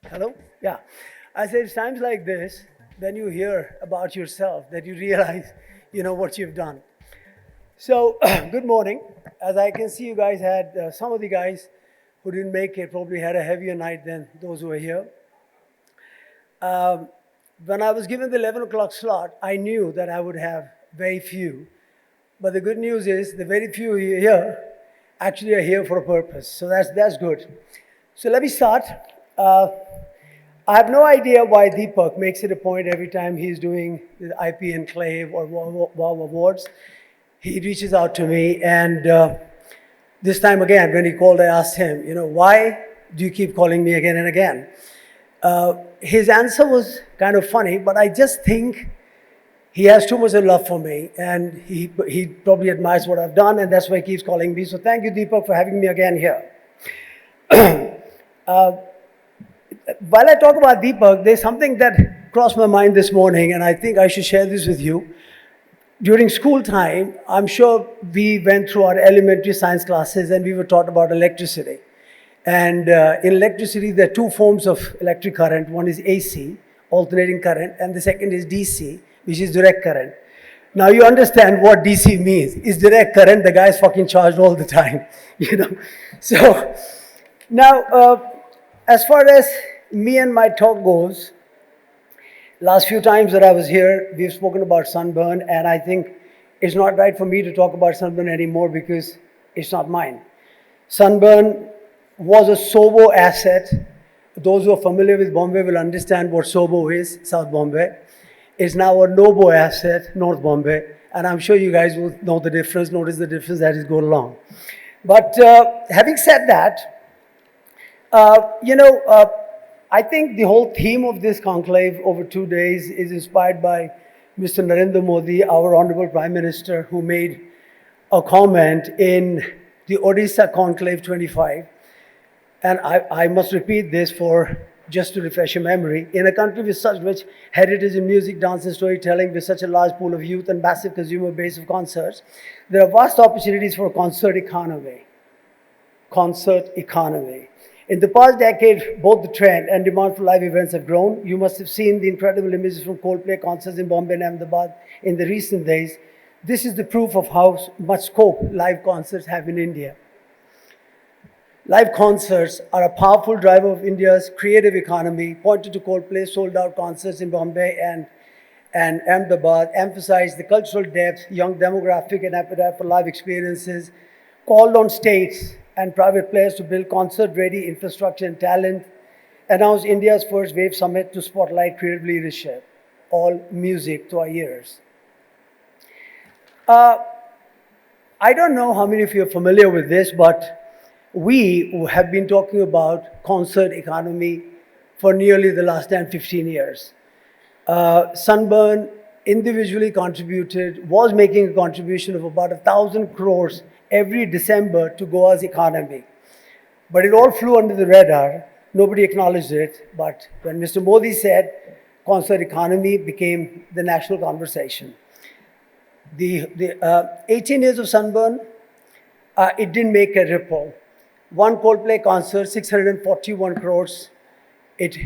Hello? Yeah. I said, it's times like this, when you hear about yourself, that you realize, what you've done. So, good morning. As I can see, you guys had, some of the guys who didn't make it probably had a heavier night than those who were here. When I was given the 11 o'clock slot, I knew that I would have very few. But the good news is, the very few here actually are here for a purpose. So that's good. So let me start. I have no idea why Deepak makes it a point every time he's doing the IP Enclave or WOW Awards. He reaches out to me, and this time again, when he called, I asked him, why do you keep calling me again and again? His answer was kind of funny, but I just think he has too much of love for me, and he probably admires what I've done, and that's why he keeps calling me. So thank you, Deepak, for having me again here. While I talk about Deepak, there's something that crossed my mind this morning, and I think I should share this with you. During school time, I'm sure we went through our elementary science classes and we were taught about electricity. And in electricity, there are two forms of electric current. One is AC, alternating current, and the second is DC, which is direct current. Now you understand what DC means. It's direct current, the guy's fucking charged all the time, So now, as far as me and my talk goes, last few times that I was here, we've spoken about Sunburn, and I think it's not right for me to talk about Sunburn anymore because it's not mine. Sunburn was a SOBO asset. Those who are familiar with Bombay will understand what SOBO is, South Bombay. It's now a NOBO asset, North Bombay, and I'm sure you guys will know the difference, notice the difference that is going along. But having said that, I think the whole theme of this conclave over 2 days is inspired by Mr. Narendra Modi, our Honorable Prime Minister, who made a comment in the Odisha Conclave 25. And I must repeat this just to refresh your memory. In a country with such rich heritage in music, dance, and storytelling, with such a large pool of youth and massive consumer base of concerts, there are vast opportunities for a concert economy. Concert economy. In the past decade, both the trend and demand for live events have grown. You must have seen the incredible images from Coldplay concerts in Bombay and Ahmedabad in the recent days. This is the proof of how much scope live concerts have in India. Live concerts are a powerful driver of India's creative economy. Pointed to Coldplay sold-out concerts in Bombay and Ahmedabad, emphasized the cultural depth, young demographic, and appetite for live experiences, called on states and private players to build concert-ready infrastructure and talent, announced India's first Wave Summit to spotlight creative leadership, all music to our ears. I don't know how many of you are familiar with this, but we have been talking about concert economy for nearly the last 10, 15 years. Sunburn individually was making a contribution of about 1,000 crores every December to Goa's economy. But it all flew under the radar. Nobody acknowledged it. But when Mr. Modi said concert economy became the national conversation. The 18 years of Sunburn, it didn't make a ripple. One Coldplay concert, 641 crores, it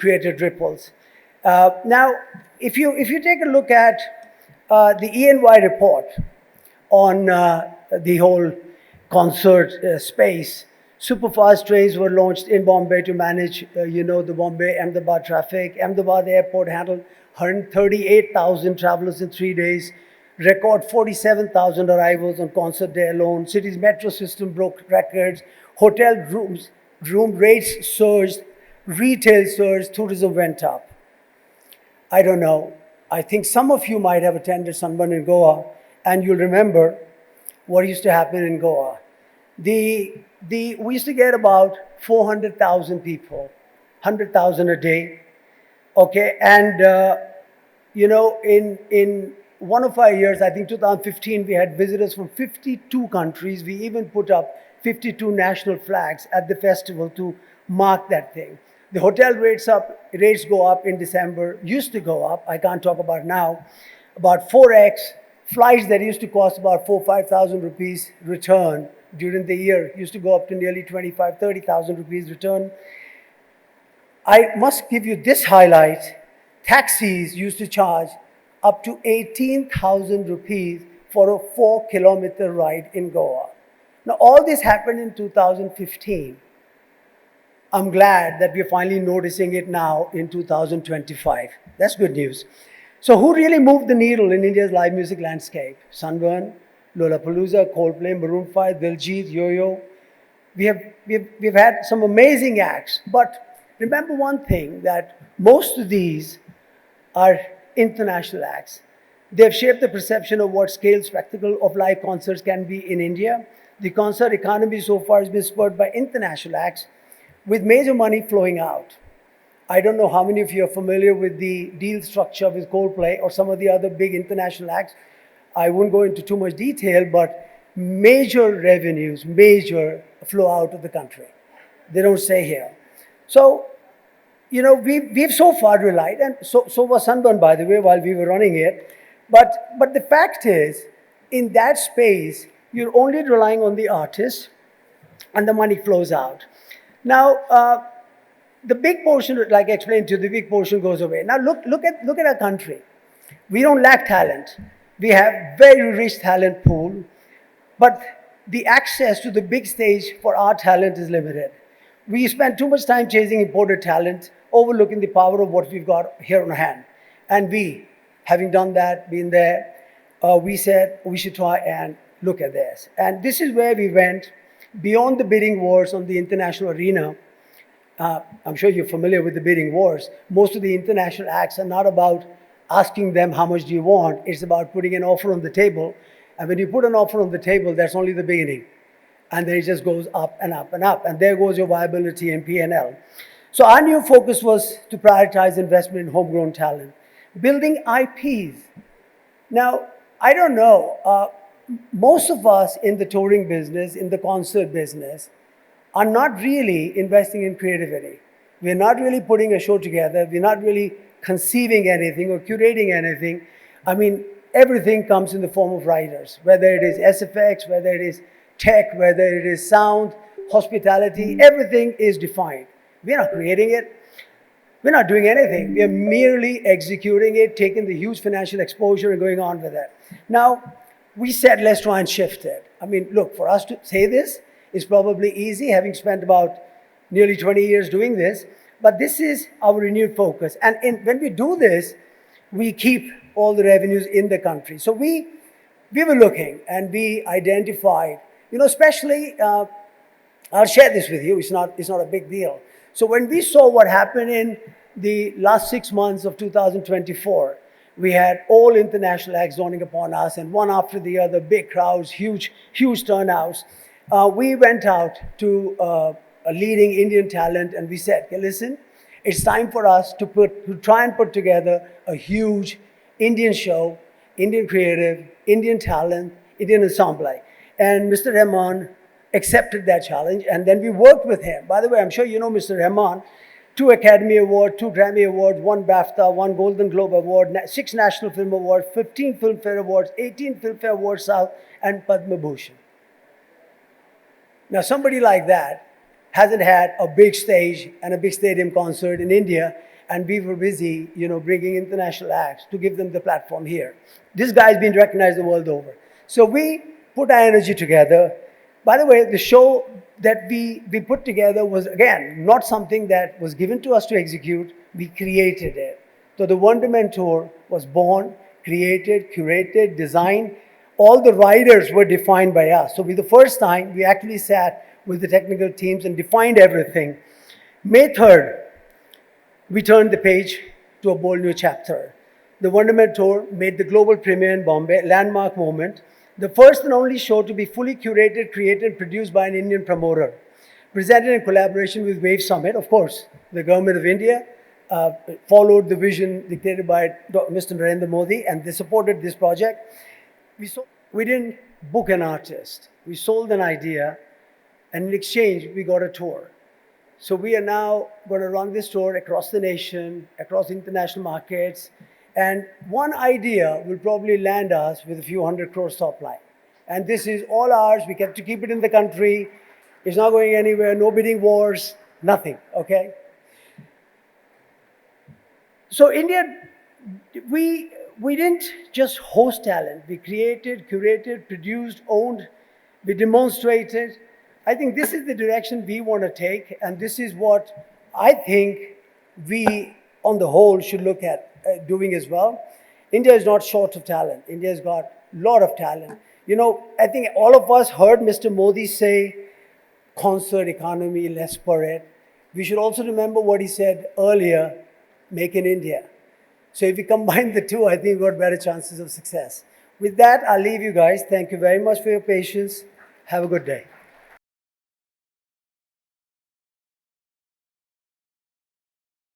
created ripples. Now, if you take a look at the E&Y report on the whole concert space, superfast trains were launched in Bombay to manage, the Bombay-Ahmedabad traffic. Ahmedabad airport handled 138,000 travelers in 3 days, record 47,000 arrivals on concert day alone. City's metro system broke records, hotel room rates surged, retail surged, tourism went up. I don't know. I think some of you might have attended Sunburn in Goa, and you'll remember what used to happen in Goa. We used to get about 400,000 people, 100,000 a day, okay? And, in one of our years, I think 2015, we had visitors from 52 countries. We even put up 52 national flags at the festival to mark that thing. The hotel rates go up in December, used to go up, I can't talk about now, about 4x. Flights that used to cost about 4,000-5,000 rupees return during the year used to go up to nearly 25,000-30,000 rupees return. I must give you this highlight. Taxis used to charge up to 18,000 rupees for a 4-kilometer ride in Goa. Now, all this happened in 2015. I'm glad that we're finally noticing it now in 2025. That's good news. So who really moved the needle in India's live music landscape? Sunburn, Lollapalooza, Coldplay, Maroon 5, Diljit, Yo-Yo. We've had some amazing acts, but remember one thing, that most of these are international acts. They've shaped the perception of what scale spectacle of live concerts can be in India. The concert economy so far has been spurred by international acts with major money flowing out. I don't know how many of you are familiar with the deal structure with Coldplay or some of the other big international acts. I won't go into too much detail, but major revenues, major flow out of the country. They don't stay here. So, you know, we've so far relied, and so was Sunburn, by the way, while we were running it. But the fact is, in that space, you're only relying on the artist, and the money flows out. Now, the big portion, like I explained to you, the big portion goes away. Now, look at our country. We don't lack talent. We have very rich talent pool, but the access to the big stage for our talent is limited. We spend too much time chasing imported talent, overlooking the power of what we've got here on hand. And we, having done that, been there, we said we should try and look at this. And this is where we went beyond the bidding wars on the international arena. I'm sure you're familiar with the bidding wars. Most of the international acts are not about asking them how much do you want. It's about putting an offer on the table. And when you put an offer on the table, that's only the beginning. And then it just goes up and up and up. And there goes your viability and P&L. So our new focus was to prioritize investment in homegrown talent, building IPs. Now, I don't know, most of us in the touring business, in the concert business, are not really investing in creativity. We're not really putting a show together. We're not really conceiving anything or curating anything. I mean, everything comes in the form of writers, whether it is SFX, whether it is tech, whether it is sound, hospitality, everything is defined. We're not creating it. We're not doing anything. We're merely executing it, taking the huge financial exposure and going on with it. Now, we said, let's try and shift it. I mean, look, for us to say this is probably easy, having spent about nearly 20 years doing this, but this is our renewed focus. And when we do this, we keep all the revenues in the country. So we were looking and we identified, you know, especially, I'll share this with you, it's not a big deal. So when we saw what happened in the last 6 months of 2024, we had all international acts dawning upon us, and one after the other, big crowds, huge turnouts. We went out to a leading Indian talent and we said, okay, listen, it's time for us to try and put together a huge Indian show, Indian creative, Indian talent, Indian ensemble. And Mr. Rahman accepted that challenge, and then we worked with him. By the way, I'm sure you know Mr. Rahman. 2 Academy Awards, 2 Grammy Awards, 1 BAFTA, 1 Golden Globe Award, 6 National Film Awards, 15 Filmfare Awards, 18 Filmfare Awards South, and Padma Bhushan. Now, somebody like that hasn't had a big stage and a big stadium concert in India, and we were busy, you know, bringing international acts to give them the platform here. This guy's been recognized the world over. So we put our energy together. By the way, the show that we put together was, again, not something that was given to us to execute. We created it. So the Wonderment Tour was born, created, curated, designed. All the riders were defined by us. So for the first time, we actually sat with the technical teams and defined everything. May 3rd, we turned the page to a bold new chapter. The Wonderment Tour made the global premiere in Bombay, landmark moment. The first and only show to be fully curated, created, and produced by an Indian promoter. Presented in collaboration with Wave Summit, of course, the government of India followed the vision dictated by Mr. Narendra Modi, and they supported this project. We didn't book an artist. We sold an idea, and in exchange, we got a tour. So we are now going to run this tour across the nation, across international markets, and one idea will probably land us with a few hundred crores top line. And this is all ours. We get to keep it in the country. It's not going anywhere. No bidding wars, nothing, okay? So India, we didn't just host talent. We created, curated, produced, owned, we demonstrated. I think this is the direction we want to take, and this is what I think we, on the whole, should look at doing as well. India is not short of talent. India has got a lot of talent. You know, I think all of us heard Mr. Modi say, concert economy, less per head. We should also remember what he said earlier, make in India. So if we combine the two, I think we've got better chances of success. With that, I'll leave you guys. Thank you very much for your patience. Have a good day.